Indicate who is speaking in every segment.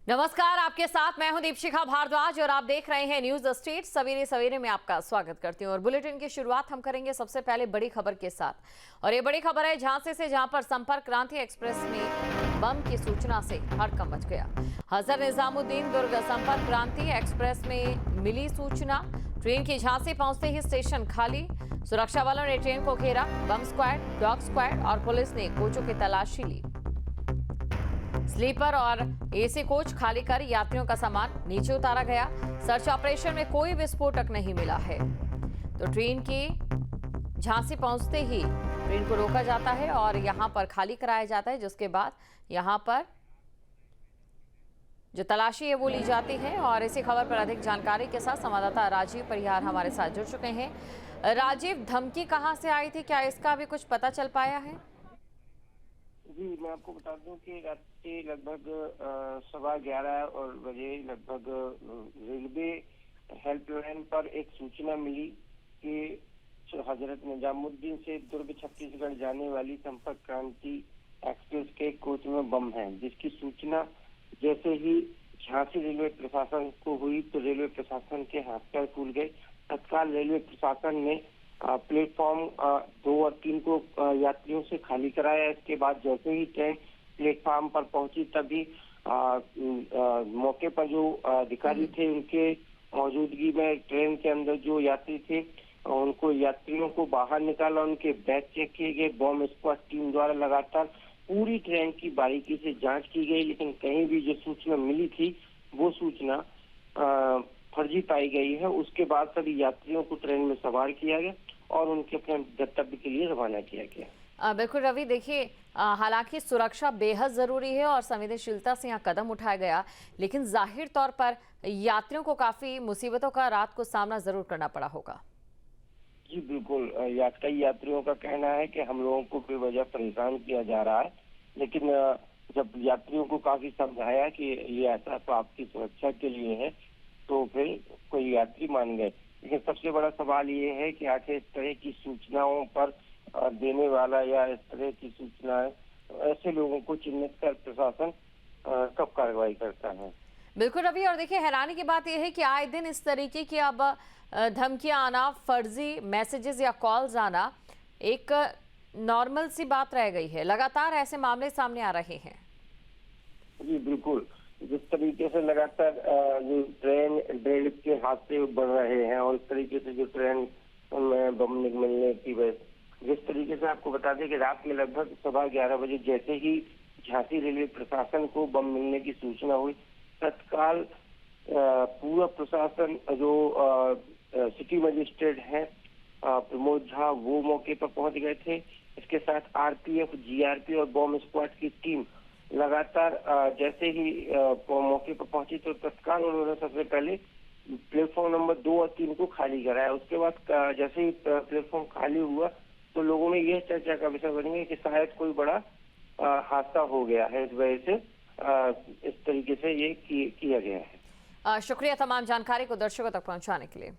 Speaker 1: नमस्कार, आपके साथ मैं हूं दीपशिखा भारद्वाज और आप देख रहे हैं न्यूज स्टेट। सवेरे सवेरे में आपका स्वागत करती हूं और बुलेटिन की शुरुआत हम करेंगे सबसे पहले बड़ी खबर के साथ। और ये बड़ी खबर है झांसी से, जहां पर संपर्क क्रांति एक्सप्रेस में बम की सूचना से हड़कंप मच गया। हजरत निजामुद्दीन दुर्ग संपर्क क्रांति एक्सप्रेस में मिली सूचना। ट्रेन की झांसी पहुंचते ही स्टेशन खाली। सुरक्षा वालों ने ट्रेन को घेरा। बम स्क्वाड, डॉग स्क्वाड और पुलिस ने कोचों की तलाशी ली। स्लीपर और एसी कोच खाली कर यात्रियों का सामान नीचे उतारा गया। सर्च ऑपरेशन में कोई विस्फोटक नहीं मिला है। तो ट्रेन की झांसी पहुंचते ही ट्रेन को रोका जाता है और यहां पर खाली कराया जाता है, जिसके बाद यहां पर जो तलाशी है वो ली जाती है। और इसी खबर पर अधिक जानकारी के साथ संवाददाता राजीव परिहार हमारे साथ जुड़ चुके हैं। राजीव, धमकी कहां से आई थी, क्या इसका अभी कुछ पता चल पाया है?
Speaker 2: जी, मैं आपको बता दूं कि रात के लगभग 11:15 और बजे लगभग रेलवे हेल्पलाइन पर एक सूचना मिली कि हजरत निजामुद्दीन से दुर्ग छत्तीसगढ़ जाने वाली संपर्क क्रांति एक्सप्रेस के कोच में बम है, जिसकी सूचना जैसे ही झांसी रेलवे प्रशासन को हुई तो रेलवे प्रशासन के हाथ पैर फूल गए। तत्काल रेलवे प्रशासन ने प्लेटफॉर्म 2 और 3 को यात्रियों से खाली कराया। इसके बाद जैसे ही ट्रेन प्लेटफॉर्म पर पहुंची तभी मौके पर जो अधिकारी थे उनके मौजूदगी में ट्रेन के अंदर जो यात्री थे उनको यात्रियों को बाहर निकाला, उनके बैग चेक किए गए। बॉम्ब स्क्वाड टीम द्वारा लगातार पूरी ट्रेन की बारीकी से जांच की गई, लेकिन कहीं भी जो सूचना मिली थी वो सूचना फर्जी पाई गई है। उसके बाद सभी यात्रियों को ट्रेन में सवार किया गया और उनके अपने गंतव्य के लिए रवाना किया गया।
Speaker 1: बिल्कुल रवि, देखिए हालांकि सुरक्षा बेहद जरूरी है और संवेदनशीलता से यहाँ कदम उठाया गया, लेकिन जाहिर तौर पर यात्रियों को काफी मुसीबतों का रात को सामना जरूर करना पड़ा होगा।
Speaker 2: जी बिल्कुल, कई यात्रियों का कहना है कि हम लोगों को बेवजह परेशान किया जा रहा है, लेकिन जब यात्रियों को काफी समझाया कि ये ऐसा तो आपकी सुरक्षा के लिए है तो फिर कोई यात्री मान गए। लेकिन सबसे बड़ा सवाल ये है कि आखिर इस तरह की सूचनाओं पर देने वाला या इस तरह की सूचनाएं ऐसे लोगों को चिन्हित कर प्रशासन कब कार्रवाई करता है।
Speaker 1: बिल्कुल रवि, और देखिए हैरानी की बात यह है कि आए दिन इस तरीके की अब धमकियां आना, फर्जी मैसेजेस या कॉल्स आना एक नॉर्मल सी बात रह गई है। लगातार ऐसे मामले सामने आ रहे हैं।
Speaker 2: जी बिल्कुल, जिस तरीके से लगातार जो ट्रेन रेल के हादसे बढ़ रहे हैं और इस तरीके से जो ट्रेन में बम मिलने की वजह, जिस तरीके से आपको बता दें कि रात में लगभग 11:15 बजे जैसे ही झांसी रेलवे प्रशासन को बम मिलने की सूचना हुई, तत्काल पूरा प्रशासन जो सिटी मजिस्ट्रेट है प्रमोद झा वो मौके पर पहुंच गए थे। इसके साथ आरपीएफ, जीआरपी और बॉम्ब स्क्वाड की टीम लगातार जैसे ही मौके पर पहुंची तो तत्काल उन्होंने सबसे पहले प्लेटफॉर्म नंबर 2 और 3 को खाली कराया। उसके बाद जैसे ही प्लेटफॉर्म खाली हुआ तो लोगों में यह चर्चा का विषय बन गया कि शायद कोई बड़ा हादसा हो गया है, इस वजह से इस तरीके से ये किया गया है।
Speaker 1: शुक्रिया तमाम जानकारी को दर्शकों तक पहुंचाने के लिए।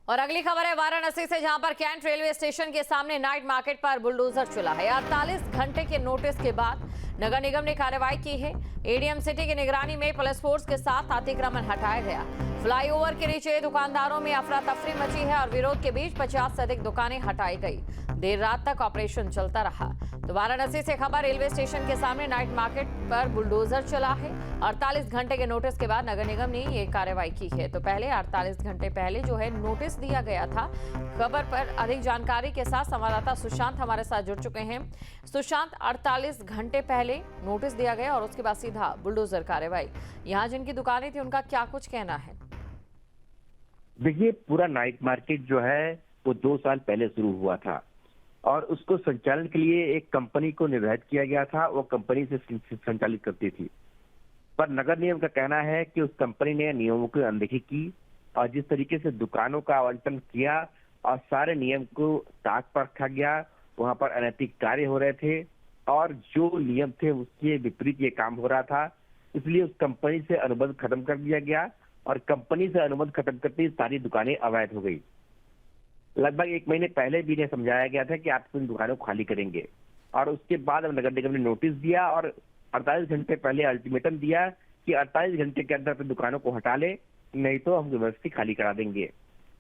Speaker 1: और अगली खबर है वाराणसी से, जहां पर कैंट रेलवे स्टेशन के सामने नाइट मार्केट पर बुलडोजर चला है। 48 घंटे के नोटिस के बाद नगर निगम ने कार्रवाई की है। एडीएम सिटी की निगरानी में पुलिस फोर्स के साथ अतिक्रमण हटाया गया। फ्लाईओवर के नीचे दुकानदारों में अफरा तफरी मची है और विरोध के बीच 50 से अधिक दुकानें हटाई गई। देर रात तक ऑपरेशन चलता रहा। तो वाराणसी से खबर, रेलवे स्टेशन के सामने नाइट मार्केट पर बुलडोजर चला है। 48 घंटे के नोटिस के बाद नगर निगम ने ये कार्रवाई की है। तो पहले 48 घंटे पहले जो है नोटिस दिया गया था। खबर पर अधिक जानकारी के साथ संवाददाता सुशांत हमारे साथ जुड़ चुके हैं। सुशांत, 48 घंटे पहले नोटिस दिया गया और उसके बाद सीधा बुलडोजर कार्रवाई। यहाँ जिनकी दुकानें थी उनका क्या कुछ कहना है?
Speaker 3: देखिए, पूरा नाइट मार्केट जो है वो 2 साल पहले शुरू हुआ था और उसको संचालन के लिए एक कंपनी को निर्धारित किया गया था। वो कंपनी से संचालित करती थी, पर नगर निगम का कहना है कि उस कंपनी ने नियमों की अनदेखी की और जिस तरीके से दुकानों का आवंटन किया और सारे नियम को ताक पर रखा गया, वहां पर अनैतिक कार्य हो रहे थे और जो नियम थे उसके विपरीत ये काम हो रहा था। इसलिए उस कंपनी से अनुबंध खत्म कर दिया गया और कंपनी से अनुबंध खत्म करते ही सारी दुकानें अवैध हो गई। लगभग 1 महीने पहले भी इन्हें समझाया गया था कि आप इन दुकानों को खाली करेंगे और उसके बाद अब नगर निगम ने नोटिस दिया और 48 घंटे पहले अल्टीमेटम दिया कि 48 घंटे के अंदर अपनी दुकानों को हटा ले, नहीं तो हम यूनिवर्सिटी खाली करा देंगे।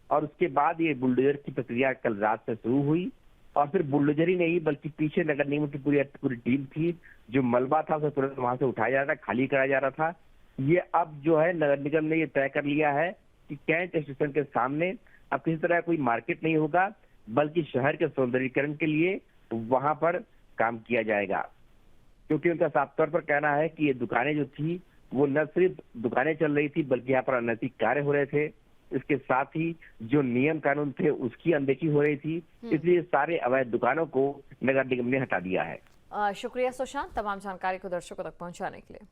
Speaker 3: और उसके बाद ये बुलडोजर की प्रक्रिया कल रात से शुरू हुई और फिर बुलडोजर ही नहीं बल्कि पीछे नगर निगम की पूरी टीम थी, जो मलबा था उसे तुरंत वहां से उठाया जा रहा था, खाली कराया जा रहा था। ये अब जो है नगर निगम ने ये तय कर लिया है कि कैंट स्टेशन के सामने अब किसी तरह कोई मार्केट नहीं होगा, बल्कि शहर के सौंदर्यीकरण के लिए वहां पर काम किया जाएगा। क्योंकि उनका साफ तौर पर कहना है कि ये दुकानें जो थी वो न सिर्फ दुकानें चल रही थी बल्कि यहाँ पर अनैतिक कार्य हो रहे थे, इसके साथ ही जो नियम कानून थे उसकी अनदेखी हो रही थी, इसलिए सारे अवैध दुकानों को नगर निगम ने हटा दिया है।
Speaker 1: शुक्रिया सुशांत, तमाम जानकारी को दर्शकों तक पहुंचाने के लिए।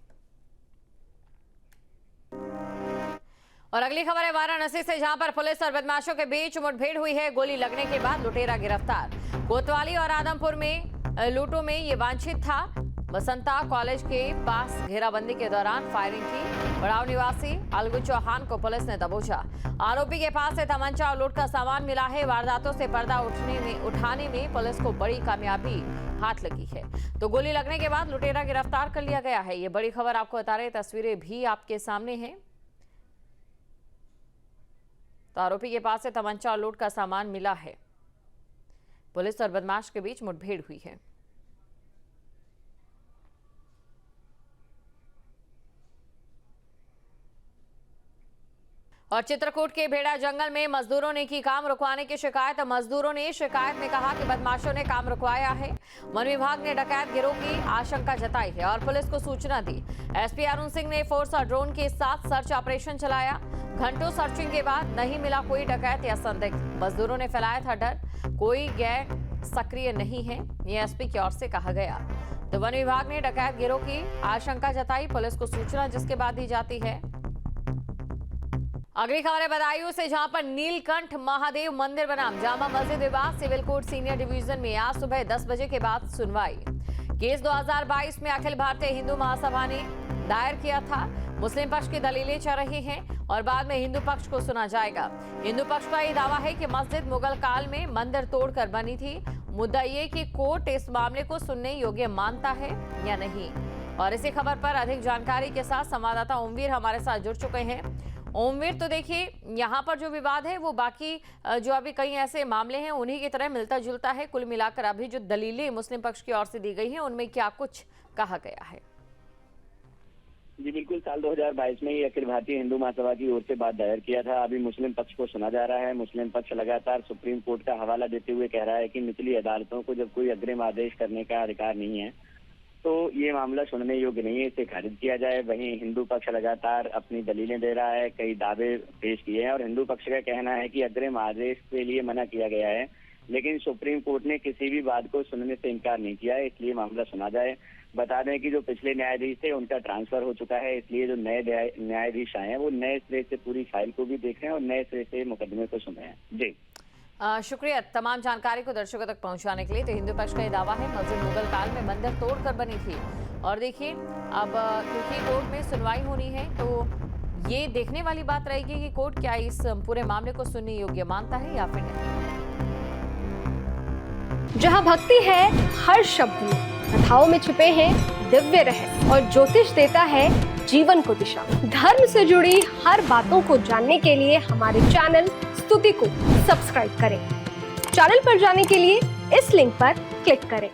Speaker 1: और अगली खबर है वाराणसी से, जहां पर पुलिस और बदमाशों के बीच मुठभेड़ हुई है। गोली लगने के बाद लुटेरा गिरफ्तार। कोतवाली और आदमपुर में लूटों में ये वांछित था। बसंता कॉलेज के पास घेराबंदी के दौरान फायरिंग की। बड़ाव निवासी अलगू चौहान को पुलिस ने दबोचा। आरोपी के पास से तमंचा और लूट का सामान मिला है। वारदातों से पर्दा उठाने में पुलिस को बड़ी कामयाबी हाथ लगी है। तो गोली लगने के बाद लुटेरा गिरफ्तार कर लिया गया है। ये बड़ी खबर आपको बता रहे, तस्वीरें भी आपके सामने हैं। तो आरोपी के पास से तमंचा और लूट का सामान मिला है। पुलिस और बदमाश के बीच मुठभेड़ हुई है। और चित्रकूट के भेड़ा जंगल में मजदूरों ने की काम रुकवाने की शिकायत। मजदूरों ने शिकायत में कहा कि बदमाशों ने काम रुकवाया है। वन विभाग ने डकैत गिरोह की आशंका जताई है और पुलिस को सूचना दी। एसपी अरुण सिंह ने फोर्स और ड्रोन के साथ सर्च ऑपरेशन चलाया। घंटों सर्चिंग के बाद नहीं मिला कोई डकैत या संदिग्ध। मजदूरों ने फैलाया था डर, कोई गैंग सक्रिय नहीं है, ये एसपी की ओर से कहा गया। तो वन विभाग ने डकैत गिरोह की आशंका जताई, पुलिस को सूचना जिसके बाद दी जाती है। अगली खबर है बदायूं से, जहां पर नीलकंठ महादेव मंदिर बनाम जामा मस्जिद विवाद। सिविल कोर्ट सीनियर डिवीजन में आज सुबह 10 बजे के बाद सुनवाई। केस 2022 में अखिल भारतीय हिंदू महासभा ने दायर किया था। मुस्लिम पक्ष की दलीलें चल रही हैं और बाद में हिंदू पक्ष को सुना जाएगा। हिंदू पक्ष का यह दावा है कि मस्जिद मुगल काल में मंदिर तोड़कर बनी थी। मुद्दा ये कि कोर्ट इस मामले को सुनने योग्य मानता है या नहीं। और इसी खबर पर अधिक जानकारी के साथ संवाददाता ओमवीर हमारे साथ जुड़ चुके हैं। ओमवीर, तो देखिए यहाँ पर जो विवाद है वो बाकी जो अभी कई ऐसे मामले हैं उन्हीं की तरह मिलता जुलता है। कुल मिलाकर अभी जो दलीलें मुस्लिम पक्ष की ओर से दी गई हैं उनमें क्या कुछ कहा गया है?
Speaker 4: जी बिल्कुल, साल 2022 में ही अखिल भारतीय हिंदू महासभा की ओर से बात दायर किया था। अभी मुस्लिम पक्ष को सुना जा रहा है। मुस्लिम पक्ष लगातार सुप्रीम कोर्ट का हवाला देते हुए कह रहा है कि निचली अदालतों को जब कोई अग्रिम आदेश करने का अधिकार नहीं है तो ये मामला सुनने योग्य नहीं है, इसे खारिज किया जाए। वहीं हिंदू पक्ष लगातार अपनी दलीलें दे रहा है, कई दावे पेश किए हैं और हिंदू पक्ष का कहना है कि अग्रिम आदेश के लिए मना किया गया है, लेकिन सुप्रीम कोर्ट ने किसी भी बात को सुनने से इनकार नहीं किया है, इसलिए मामला सुना जाए। बता दें कि जो पिछले न्यायाधीश थे उनका ट्रांसफर हो चुका है, इसलिए जो नए न्यायाधीश आए हैं वो नए सिरे से पूरी फाइल को भी देख रहे हैं और नए सिरे से मुकदमे को सुने हैं। जी
Speaker 1: शुक्रिया तमाम जानकारी को दर्शकों तक पहुंचाने के लिए। तो हिंदू पक्ष का ये दावा है मस्जिद मुगल काल में मंदिर तोड़कर बनी थी। और देखिए अब क्योंकि कोर्ट में सुनवाई होनी है तो ये देखने वाली बात रहेगी कि कोर्ट क्या इस पूरे मामले को सुनने योग्य मानता है या फिर नहीं।
Speaker 5: जहाँ भक्ति है हर शब्द में, कथाओं में छुपे हैं दिव्य रहस्य और ज्योतिष देता है जीवन को दिशा। धर्म से जुड़ी हर बातों को जानने के लिए हमारे चैनल स्तुति को सब्सक्राइब करें। चैनल पर जाने के लिए इस लिंक पर क्लिक करें।